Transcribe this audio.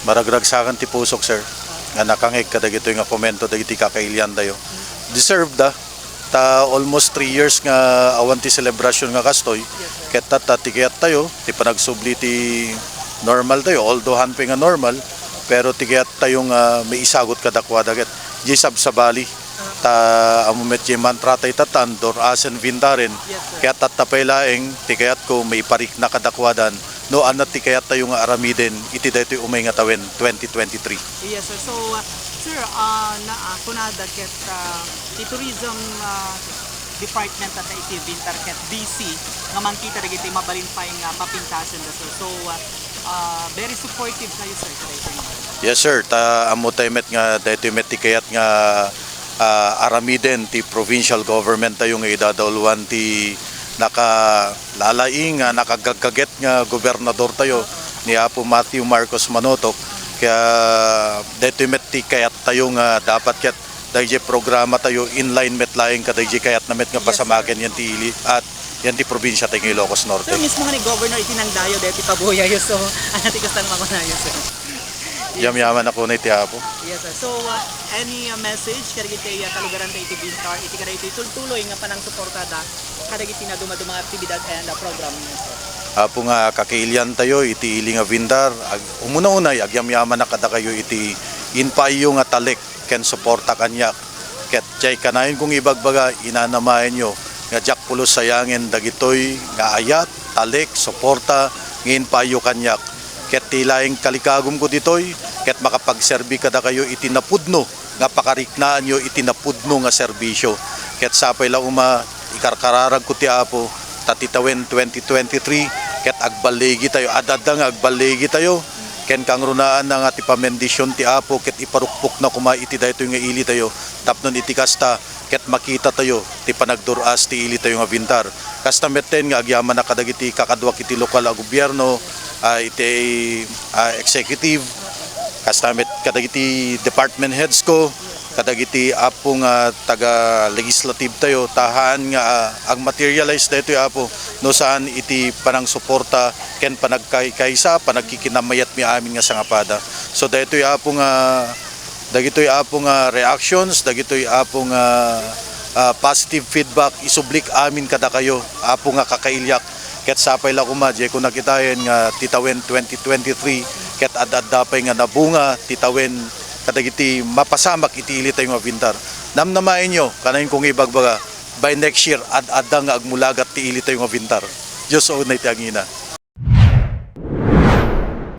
Maragragsakan ti pusok, sir. Nga nakangig kadagito nga komento dagiti kakailian tayo. Deserved ta almost 3 years nga awan ti celebration nga kastoy. Ket tikayat tayo ti panagsubli ti normal tayo, although hanpe nga normal, pero tikayat tayo nga may isagot kadakwada ket di sabsabali ta amumet ti mantra tay tatan dor asen vindaren kaya tatapay laeng tikayat ko may parik na kadakwadan no anat tikayat tayo nga aramiden iti daytoy umay nga tawen 2023. Yes, sir. So, sir, kunada ket ti tourism department at iti Bintar ket BC nga mangkita dagiti mabalin pay nga mapintasen da, sir. So, very supportive kayo, sir, kadaytoy. Yes, sir. Ta amo tay met nga daytoy met tikayat nga aramiden ti provincial government tayo nga idadawluan ti nakalalaing nga nakagagaget nga gobernador tayo ni Apo Matthew Marcos Manotok. Kaya dito met ti kayat tayo nga dapat ket dayjay programa tayo inline met laing kadayjay kayat na met nga pasamaken yan ti ili at yan ti probinsya tayo ng Ilocos Norte. Sir, mismo nga ni Governor itinangdayo deti pabuyayo, so anati kastan makunayo, sir. Yam-yaman ako na iti Apo. Yes, sir. So, any message kadagiti kalugaran tayo iti Bintar, iti kadagiti tultuloy nga panang suportada kadagiti na dumadumang aktibidad and program niyo, sir. Apo nga kakailian tayo iti ili nga Vindar umuna-unay agyam-yaman na kada kayo iti inpayo nga talek ken suporta kanyak ket jay kanayon kung ibagbaga inanamayan nyo nga jak pulos sayangin dagitoy nga ayat talek suporta ngin payo kanyak ket tilaing kalikagom ko ditoy ket makapagserbi kada kayo iti napudno nga pakariknaan nyo iti napudno nga serbisyo ket sapay la ikarkararag ko ti Apo tatitawen 2023 ket agbaligi tayo adada nga agbaligi tayo ken kang runaan nga ti pamendisyon ti Apo ket iparukpok na kuma iti daytoy nga ili tayo tapnon iti kasta ket makita tayo ti panagduras ti ili tayo nga Bintar kasta metten nga agyaman na kadagiti kakadwak iti lokal a gobyerno iti executive kasta met kadagiti department heads ko kadagiti Apo nga taga legislative tayo tahan nga ang materialize daytoy Apo no saan iti panang suporta ken panagkaysa panagkikinamayat mi amin nga sangapada so daytoy Apo nga reactions dagitoy Apo nga positive feedback isublik amin kada kayo Apo nga kakailyak ket sapay la kuma jay ko nakitayen nga titawen 2023 ket adadapay nga nabunga titawen kadagiti mapasamak iti ili tayo nga Bintar. Namnamain nyo, kanayin kong ibagbaga, by next year, ad-adda nga agmulagat ti ili tayo nga Bintar. Diyos o na iti angina.